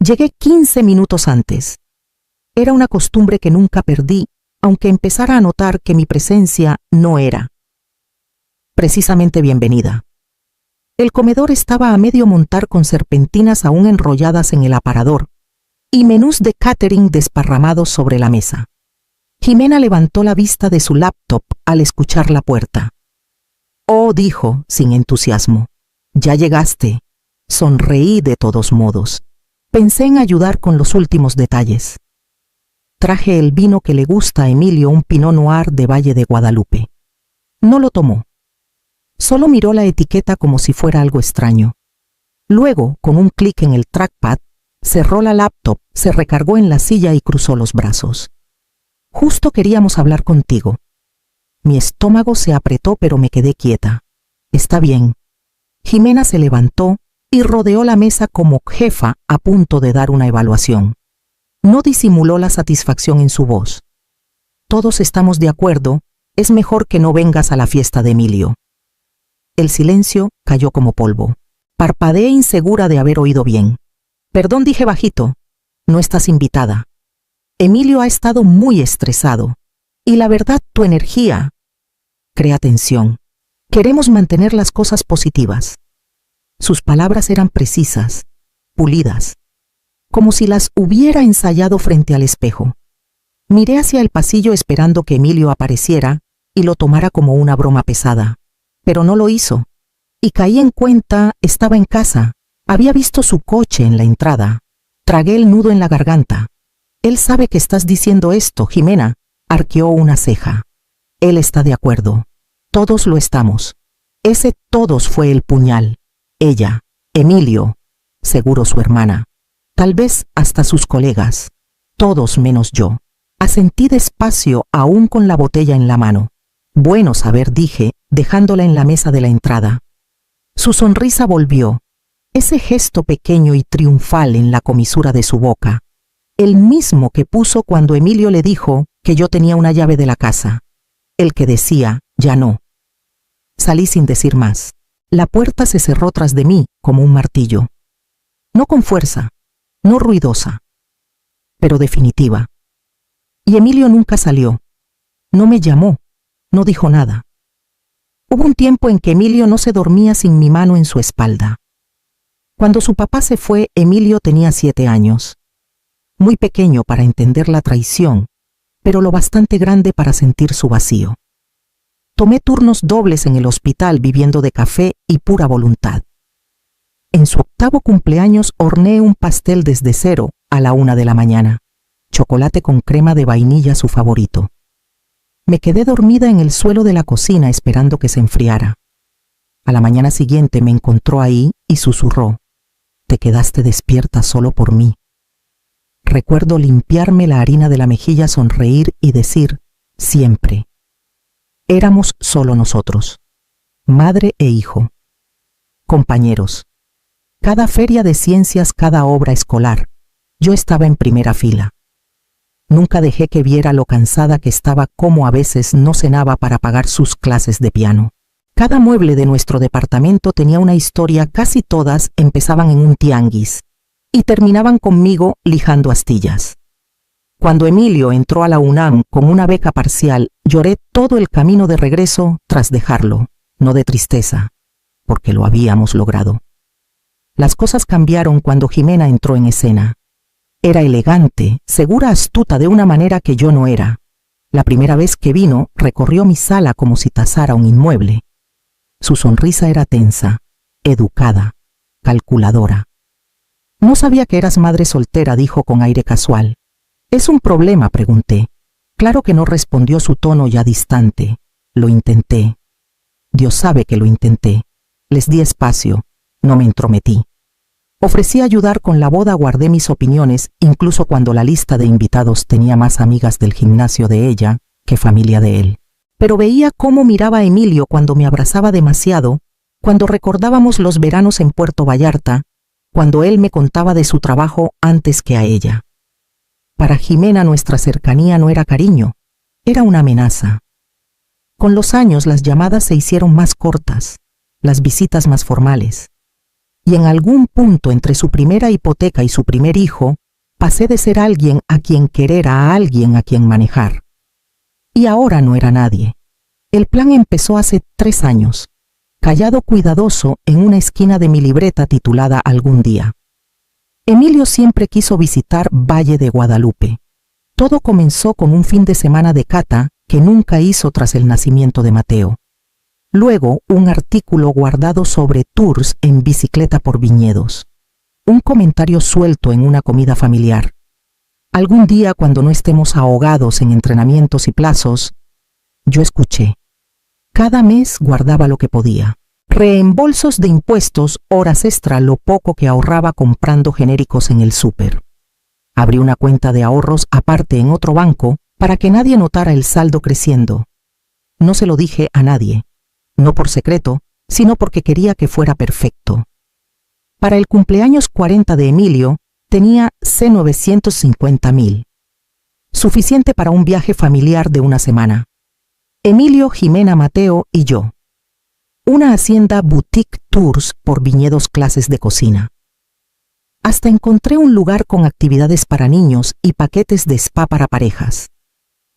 Llegué 15 minutos antes. Era una costumbre que nunca perdí, aunque empezara a notar que mi presencia no era precisamente bienvenida. El comedor estaba a medio montar con serpentinas aún enrolladas en el aparador y menús de catering desparramados sobre la mesa. Jimena levantó la vista de su laptop al escuchar la puerta. «Oh», dijo, sin entusiasmo, «ya llegaste». Sonreí de todos modos. Pensé en ayudar con los últimos detalles. Traje el vino que le gusta a Emilio, un Pinot Noir de Valle de Guadalupe. No lo tomó. Solo miró la etiqueta como si fuera algo extraño. Luego, con un clic en el trackpad, cerró la laptop, se recargó en la silla y cruzó los brazos. «Justo queríamos hablar contigo». Mi estómago se apretó, pero me quedé quieta. «Está bien». Jimena se levantó y rodeó la mesa como jefa a punto de dar una evaluación. No disimuló la satisfacción en su voz. «Todos estamos de acuerdo, es mejor que no vengas a la fiesta de Emilio». El silencio cayó como polvo. Parpadeé insegura de haber oído bien. «Perdón», dije bajito, «no estás invitada. Emilio ha estado muy estresado. Y la verdad, tu energía crea tensión. Queremos mantener las cosas positivas». Sus palabras eran precisas, pulidas, como si las hubiera ensayado frente al espejo. Miré hacia el pasillo esperando que Emilio apareciera y lo tomara como una broma pesada. Pero no lo hizo. Y caí en cuenta, estaba en casa. Había visto su coche en la entrada. Tragué el nudo en la garganta. «Él sabe que estás diciendo esto», Jimena arqueó una ceja. «Él está de acuerdo. Todos lo estamos». Ese todos fue el puñal. Ella, Emilio, seguro su hermana, tal vez hasta sus colegas. Todos menos yo. Asentí despacio, aún con la botella en la mano. «Bueno saber», dije, dejándola en la mesa de la entrada. Su sonrisa volvió. Ese gesto pequeño y triunfal en la comisura de su boca. El mismo que puso cuando Emilio le dijo que yo tenía una llave de la casa. El que decía, ya no. Salí sin decir más. La puerta se cerró tras de mí como un martillo. No con fuerza, no ruidosa, pero definitiva. Y Emilio nunca salió. No me llamó, no dijo nada. Hubo un tiempo en que Emilio no se dormía sin mi mano en su espalda. Cuando su papá se fue, Emilio tenía 7 años. Muy pequeño para entender la traición, pero lo bastante grande para sentir su vacío. Tomé turnos dobles en el hospital viviendo de café y pura voluntad. En su 8º cumpleaños horneé un pastel desde cero a la 1 de la mañana. Chocolate con crema de vainilla, su favorito. Me quedé dormida en el suelo de la cocina esperando que se enfriara. A la mañana siguiente me encontró ahí y susurró: «Te quedaste despierta solo por mí». Recuerdo limpiarme la harina de la mejilla, sonreír y decir: «Siempre». Éramos solo nosotros, madre e hijo. Compañeros. Cada feria de ciencias, cada obra escolar, yo estaba en primera fila. Nunca dejé que viera lo cansada que estaba, como a veces no cenaba para pagar sus clases de piano. Cada mueble de nuestro departamento tenía una historia, casi todas empezaban en un tianguis y terminaban conmigo lijando astillas. Cuando Emilio entró a la UNAM con una beca parcial, lloré todo el camino de regreso tras dejarlo, no de tristeza, porque lo habíamos logrado. Las cosas cambiaron cuando Jimena entró en escena. Era elegante, segura, astuta de una manera que yo no era. La primera vez que vino, recorrió mi sala como si tasara un inmueble. Su sonrisa era tensa, educada, calculadora. «No sabía que eras madre soltera», dijo con aire casual. «¿Es un problema?», pregunté. Claro que no, respondió, su tono ya distante. «Lo intenté. Dios sabe que lo intenté. Les di espacio, no me entrometí. Ofrecí ayudar con la boda, guardé mis opiniones, incluso cuando la lista de invitados tenía más amigas del gimnasio de ella que familia de él. Pero veía cómo miraba a Emilio cuando me abrazaba demasiado, cuando recordábamos los veranos en Puerto Vallarta, cuando él me contaba de su trabajo antes que a ella. Para Jimena nuestra cercanía no era cariño, era una amenaza. Con los años las llamadas se hicieron más cortas, las visitas más formales. y en algún punto entre su primera hipoteca y su primer hijo, pasé de ser alguien a quien querer a alguien a quien manejar. Y ahora no era nadie. El plan empezó hace 3 años, callado cuidadoso en una esquina de mi libreta titulada Algún día. Emilio siempre quiso visitar Valle de Guadalupe. Todo comenzó con un fin de semana de cata que nunca hizo tras el nacimiento de Mateo. Luego, un artículo guardado sobre tours en bicicleta por viñedos. Un comentario suelto en una comida familiar. Algún día, cuando no estemos ahogados en entrenamientos y plazos, yo escuché. Cada mes guardaba lo que podía. Reembolsos de impuestos, horas extra, lo poco que ahorraba comprando genéricos en el súper. Abrí una cuenta de ahorros aparte en otro banco para que nadie notara el saldo creciendo. No se lo dije a nadie, no por secreto, sino porque quería que fuera perfecto. Para el cumpleaños 40 de Emilio, tenía $950,000. Suficiente para un viaje familiar de una semana. Emilio, Jimena, Mateo y yo. Una hacienda boutique tours por viñedos, clases de cocina. Hasta encontré un lugar con actividades para niños y paquetes de spa para parejas.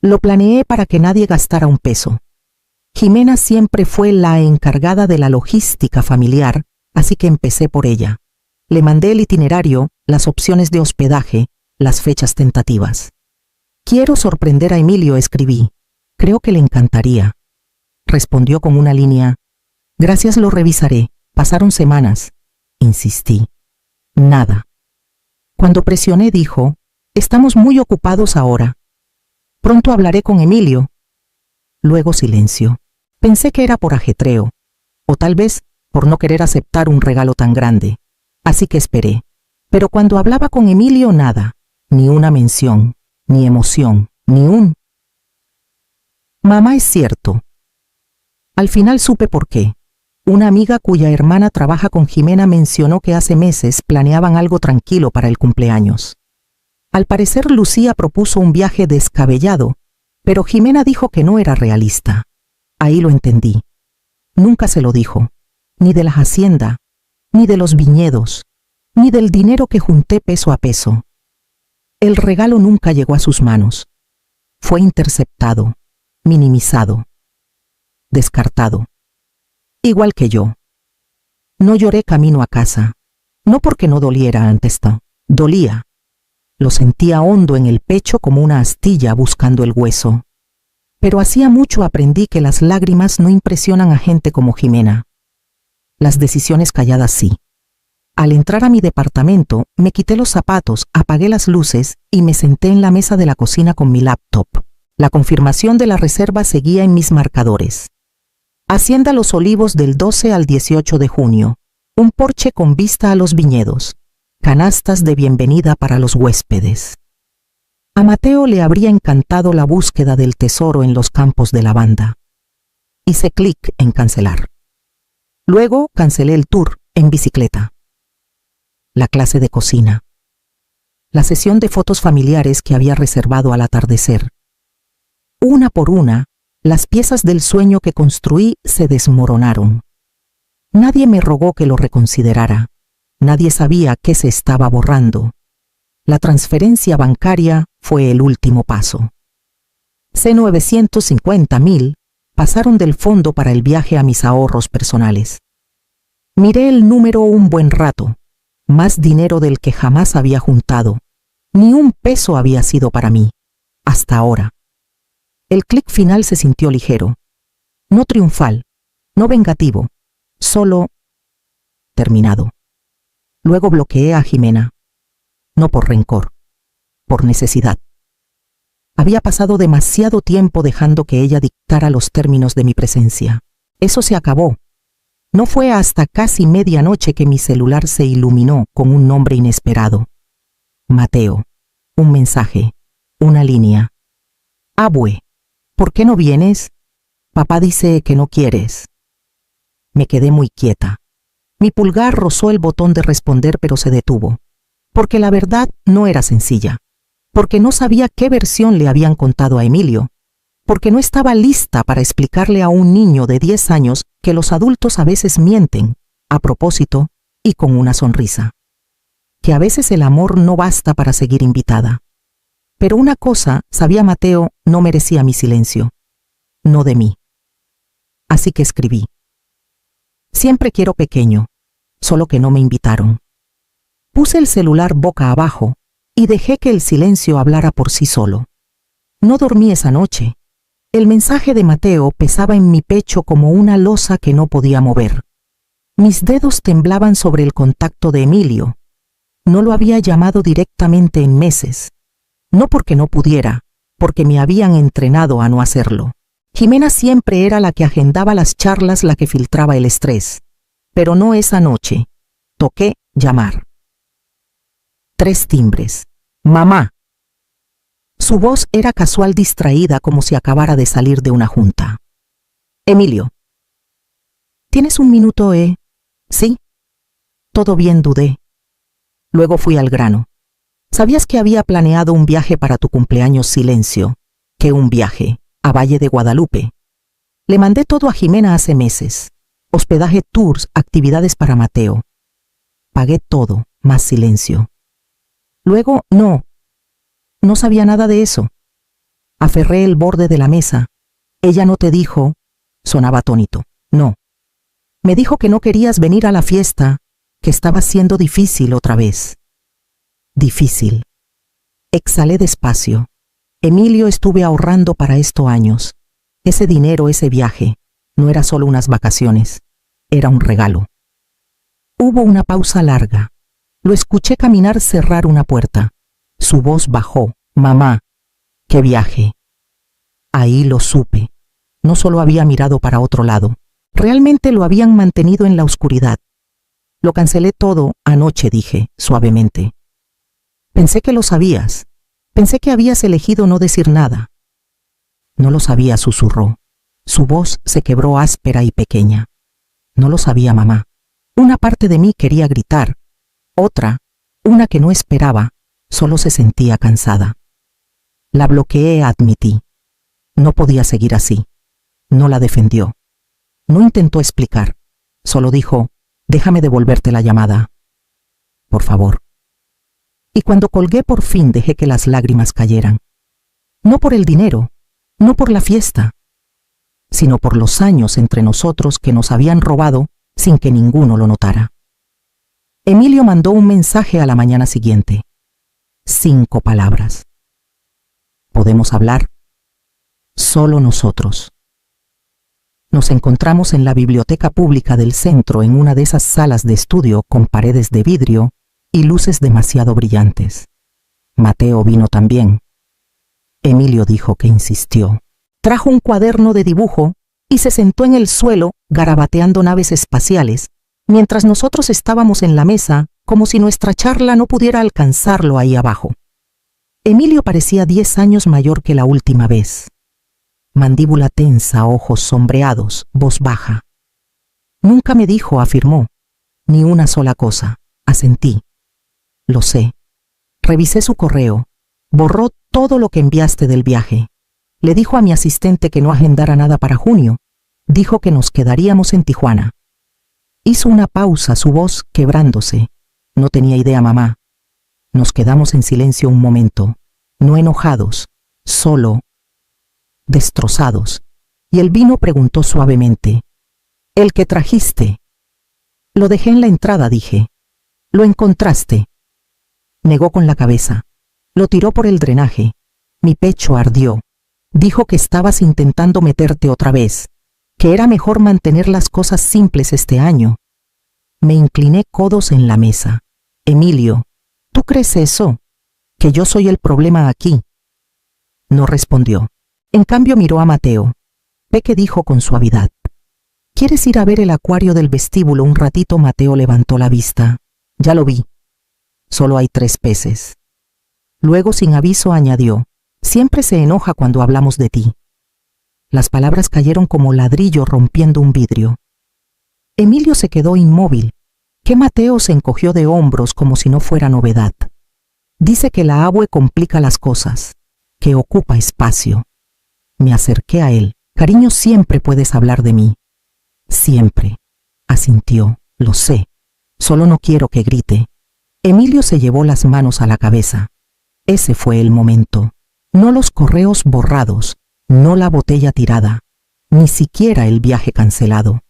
Lo planeé para que nadie gastara un peso. Jimena siempre fue la encargada de la logística familiar, así que empecé por ella. Le mandé el itinerario, las opciones de hospedaje, las fechas tentativas. Quiero sorprender a Emilio, escribí. Creo que le encantaría. Respondió con una línea. Gracias, lo revisaré. Pasaron semanas. Insistí. Nada. Cuando presioné, dijo, estamos muy ocupados ahora. Pronto hablaré con Emilio. Luego silencio. Pensé que era por ajetreo, o tal vez por no querer aceptar un regalo tan grande. Así que esperé. Pero cuando hablaba con Emilio, nada. Ni una mención, ni emoción, ni un... Mamá, es cierto. Al final supe por qué. Una amiga cuya hermana trabaja con Jimena mencionó que hace meses planeaban algo tranquilo para el cumpleaños. Al parecer Lucía propuso un viaje descabellado, pero Jimena dijo que no era realista. Ahí lo entendí. Nunca se lo dijo, ni de la hacienda, ni de los viñedos, ni del dinero que junté peso a peso. El regalo nunca llegó a sus manos. Fue interceptado, minimizado, descartado. Igual que yo. No lloré camino a casa, no porque no doliera antes esto, dolía. Lo sentía hondo en el pecho como una astilla buscando el hueso. Pero hacía mucho aprendí que las lágrimas no impresionan a gente como Jimena. Las decisiones calladas sí. Al entrar a mi departamento, me quité los zapatos, apagué las luces y me senté en la mesa de la cocina con mi laptop. La confirmación de la reserva seguía en mis marcadores. Hacienda Los Olivos del 12 al 18 de junio. Un porche con vista a los viñedos. Canastas de bienvenida para los huéspedes. A Mateo le habría encantado la búsqueda del tesoro en los campos de lavanda. Hice clic en cancelar. Luego cancelé el tour en bicicleta. La clase de cocina. La sesión de fotos familiares que había reservado al atardecer. Una por una, las piezas del sueño que construí se desmoronaron. Nadie me rogó que lo reconsiderara. Nadie sabía qué se estaba borrando. La transferencia bancaria fue el último paso. $950,000 pasaron del fondo para el viaje a mis ahorros personales. Miré el número un buen rato. Más dinero del que jamás había juntado. Ni un peso había sido para mí. Hasta ahora. El clic final se sintió ligero. No triunfal, no vengativo, solo terminado. Luego bloqueé a Jimena. No por rencor, por necesidad. Había pasado demasiado tiempo dejando que ella dictara los términos de mi presencia. Eso se acabó. No fue hasta casi medianoche que mi celular se iluminó con un nombre inesperado. Mateo. Un mensaje. Una línea. Abue, ¿por qué no vienes? Papá dice que no quieres. Me quedé muy quieta. Mi pulgar rozó el botón de responder, pero se detuvo. Porque la verdad no era sencilla. Porque no sabía qué versión le habían contado a Emilio. Porque no estaba lista para explicarle a un niño de 10 años que los adultos a veces mienten, a propósito, y con una sonrisa. Que a veces el amor no basta para seguir invitada. Pero una cosa, sabía Mateo, no merecía mi silencio. No de mí. Así que escribí. Siempre quiero pequeño, solo que no me invitaron. Puse el celular boca abajo y dejé que el silencio hablara por sí solo. No dormí esa noche. El mensaje de Mateo pesaba en mi pecho como una losa que no podía mover. Mis dedos temblaban sobre el contacto de Emilio. No lo había llamado directamente en meses. No porque no pudiera, porque me habían entrenado a no hacerlo. Jimena siempre era la que agendaba las charlas, la que filtraba el estrés. Pero no esa noche. Toqué llamar. 3 timbres. Mamá. Su voz era casual, distraída, como si acabara de salir de una junta. Emilio. ¿Tienes un minuto, ¿Sí? Todo bien, dudé. Luego fui al grano. ¿Sabías que había planeado un viaje para tu cumpleaños? Silencio. ¿Qué un viaje? A Valle de Guadalupe. Le mandé todo a Jimena hace meses. Hospedaje, tours, actividades para Mateo. Pagué todo, más silencio. Luego, no sabía nada de eso. Aferré el borde de la mesa. Ella no te dijo, sonaba atónito. No. Me dijo que no querías venir a la fiesta, que estaba siendo difícil otra vez. Difícil. Exhalé despacio. Emilio, estuve ahorrando para esto años. Ese dinero, ese viaje, no era solo unas vacaciones, era un regalo. Hubo una pausa larga. Lo escuché caminar, cerrar una puerta. Su voz bajó. Mamá, ¿qué viaje? Ahí lo supe. No solo había mirado para otro lado, realmente lo habían mantenido en la oscuridad. Lo cancelé todo anoche, dije, suavemente. Pensé que lo sabías. Pensé que habías elegido no decir nada. No lo sabía, susurró. Su voz se quebró, áspera y pequeña. No lo sabía, mamá. Una parte de mí quería gritar. Otra, una que no esperaba, solo se sentía cansada. La bloqueé, admití. No podía seguir así. No la defendió. No intentó explicar. Solo dijo, déjame devolverte la llamada. Por favor. Y cuando colgué por fin dejé que las lágrimas cayeran. No por el dinero, no por la fiesta, sino por los años entre nosotros que nos habían robado sin que ninguno lo notara. Emilio mandó un mensaje a la mañana siguiente. 5 palabras. ¿Podemos hablar? Solo nosotros. Nos encontramos en la biblioteca pública del centro, en una de esas salas de estudio con paredes de vidrio y luces demasiado brillantes. Mateo vino también. Emilio dijo que insistió. Trajo un cuaderno de dibujo y se sentó en el suelo garabateando naves espaciales, mientras nosotros estábamos en la mesa, como si nuestra charla no pudiera alcanzarlo ahí abajo. Emilio parecía 10 años mayor que la última vez. Mandíbula tensa, ojos sombreados, voz baja. Nunca me dijo, afirmó, ni una sola cosa. Asentí. Lo sé. Revisé su correo. Borró todo lo que enviaste del viaje. Le dijo a mi asistente que no agendara nada para junio. Dijo que nos quedaríamos en Tijuana. Hizo una pausa, su voz quebrándose. No tenía idea, mamá. Nos quedamos en silencio un momento, no enojados, solo destrozados. Y el vino preguntó suavemente, ¿el que trajiste? Lo dejé en la entrada, dije. ¿Lo encontraste? Negó con la cabeza. Lo tiró por el drenaje. Mi pecho ardió. Dijo que estabas intentando meterte otra vez, que era mejor mantener las cosas simples este año. Me incliné, codos en la mesa. Emilio, ¿tú crees eso? ¿Que yo soy el problema aquí? No respondió. En cambio miró a Mateo. Peque dijo con suavidad. ¿Quieres ir a ver el acuario del vestíbulo un ratito? Mateo levantó la vista. Ya lo vi. Solo hay 3 peces. Luego, sin aviso, añadió. Siempre se enoja cuando hablamos de ti. Las palabras cayeron como ladrillo rompiendo un vidrio. Emilio se quedó inmóvil. Que Mateo se encogió de hombros como si no fuera novedad. Dice que la abue complica las cosas, que ocupa espacio. Me acerqué a él. Cariño, siempre puedes hablar de mí. Siempre. Asintió. Lo sé. Solo no quiero que grite. Emilio se llevó las manos a la cabeza. Ese fue el momento. No los correos borrados, no la botella tirada, ni siquiera el viaje cancelado.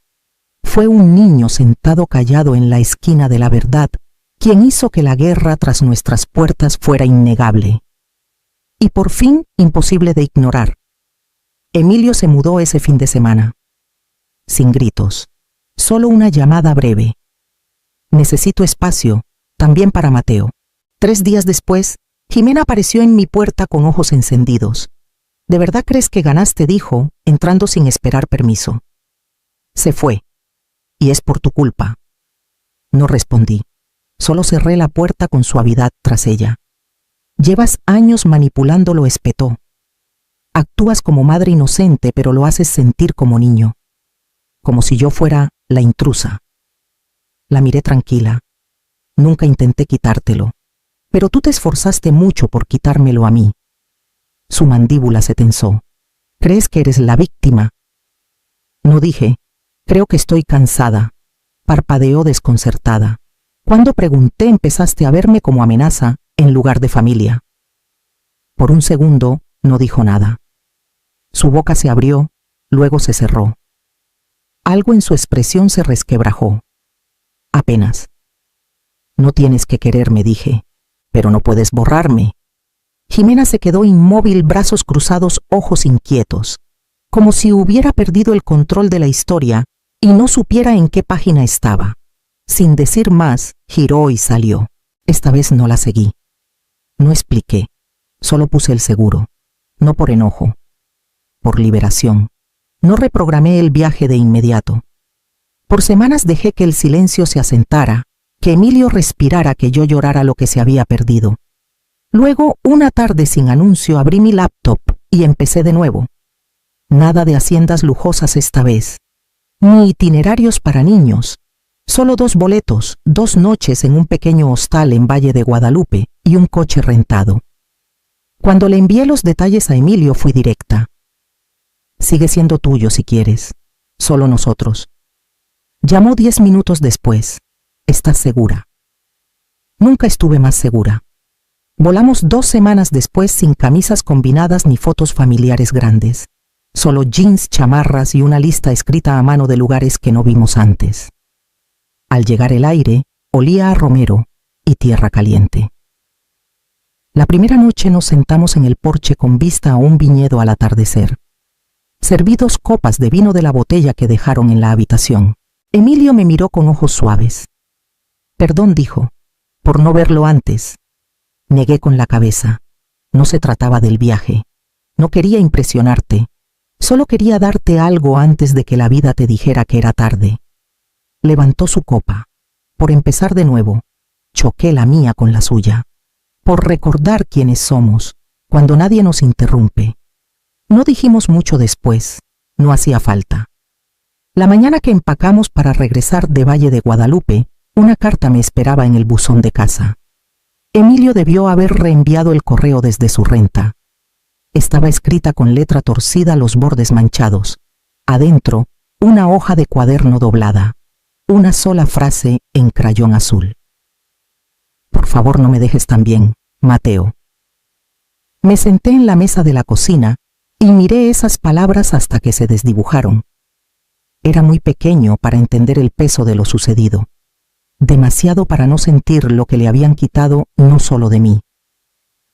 Fue un niño sentado callado en la esquina de la verdad quien hizo que la guerra tras nuestras puertas fuera innegable. Y por fin imposible de ignorar. Emilio se mudó ese fin de semana. Sin gritos, solo una llamada breve. Necesito espacio, también para Mateo. 3 días después, Jimena apareció en mi puerta con ojos encendidos. ¿De verdad crees que ganaste?, dijo, entrando sin esperar permiso. Se fue. Y es por tu culpa. No respondí. Solo cerré la puerta con suavidad tras ella. Llevas años manipulándolo, espetó. Actúas como madre inocente, pero lo haces sentir como niño. Como si yo fuera la intrusa. La miré tranquila. Nunca intenté quitártelo. Pero tú te esforzaste mucho por quitármelo a mí. Su mandíbula se tensó. ¿Crees que eres la víctima? No dije. Creo que estoy cansada. Parpadeó desconcertada. Cuando pregunté, empezaste a verme como amenaza en lugar de familia. Por un segundo no dijo nada. Su boca se abrió, luego se cerró. Algo en su expresión se resquebrajó. Apenas. No tienes que quererme, dije, pero no puedes borrarme. Jimena se quedó inmóvil, brazos cruzados, ojos inquietos, como si hubiera perdido el control de la historia y no supiera en qué página estaba. Sin decir más, giró y salió. Esta vez no la seguí. No expliqué, solo puse el seguro, no por enojo, por liberación. No reprogramé el viaje de inmediato. Por semanas dejé que el silencio se asentara, que Emilio respirara, que yo llorara lo que se había perdido. Luego, una tarde sin anuncio, abrí mi laptop y empecé de nuevo. Nada de haciendas lujosas esta vez, ni itinerarios para niños. Solo 2 boletos, 2 noches en un pequeño hostal en Valle de Guadalupe y un coche rentado. Cuando le envié los detalles a Emilio, fui directa. Sigue siendo tuyo si quieres, solo nosotros. Llamó 10 minutos después. ¿Estás segura? Nunca estuve más segura. Volamos 2 semanas después sin camisas combinadas ni fotos familiares grandes. Solo jeans, chamarras y una lista escrita a mano de lugares que no vimos antes. Al llegar el aire, olía a romero y tierra caliente. La primera noche nos sentamos en el porche con vista a un viñedo al atardecer. Serví 2 copas de vino de la botella que dejaron en la habitación. Emilio me miró con ojos suaves. Perdón, dijo, por no verlo antes. Negué con la cabeza. No se trataba del viaje. No quería impresionarte. Solo quería darte algo antes de que la vida te dijera que era tarde. Levantó su copa. Por empezar de nuevo, choqué la mía con la suya. Por recordar quiénes somos, cuando nadie nos interrumpe. No dijimos mucho después, no hacía falta. La mañana que empacamos para regresar de Valle de Guadalupe, una carta me esperaba en el buzón de casa. Emilio debió haber reenviado el correo desde su renta. Estaba escrita con letra torcida, los bordes manchados. Adentro, una hoja de cuaderno doblada. Una sola frase en crayón azul. Por favor, no me dejes tan bien, Mateo. Me senté en la mesa de la cocina y miré esas palabras hasta que se desdibujaron. Era muy pequeño para entender el peso de lo sucedido. Demasiado para no sentir lo que le habían quitado no solo de mí.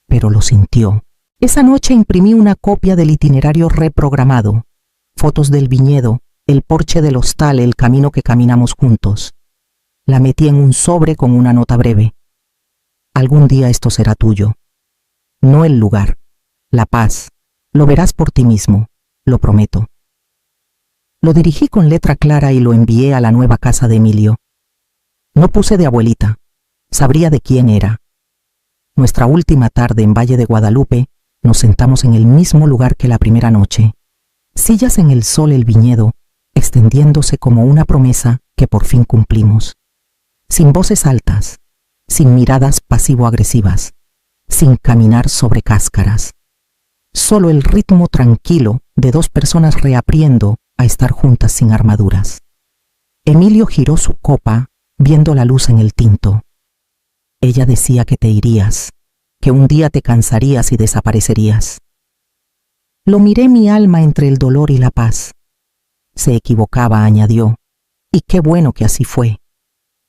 Pero lo sintió. Esa noche imprimí una copia del itinerario reprogramado, fotos del viñedo, el porche del hostal, el camino que caminamos juntos. La metí en un sobre con una nota breve. Algún día esto será tuyo. No el lugar, la paz. Lo verás por ti mismo, lo prometo. Lo dirigí con letra clara y lo envié a la nueva casa de Emilio. No puse de abuelita. Sabría de quién era. Nuestra última tarde en Valle de Guadalupe, nos sentamos en el mismo lugar que la primera noche. Sillas en el sol, el viñedo, extendiéndose como una promesa que por fin cumplimos. Sin voces altas, sin miradas pasivo-agresivas, sin caminar sobre cáscaras. Solo el ritmo tranquilo de 2 personas reapriendo a estar juntas sin armaduras. Emilio giró su copa, viendo la luz en el tinto. Ella decía que te irías, que un día te cansarías y desaparecerías. Lo miré mi alma entre el dolor y la paz. Se equivocaba, añadió, y qué bueno que así fue.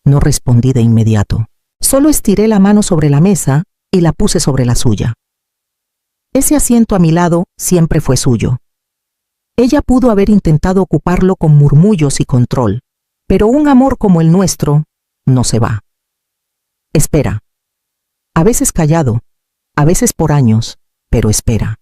No respondí de inmediato. Solo estiré la mano sobre la mesa y la puse sobre la suya. Ese asiento a mi lado siempre fue suyo. Ella pudo haber intentado ocuparlo con murmullos y control, pero un amor como el nuestro no se va. Espera. A veces callado, a veces por años, pero espera.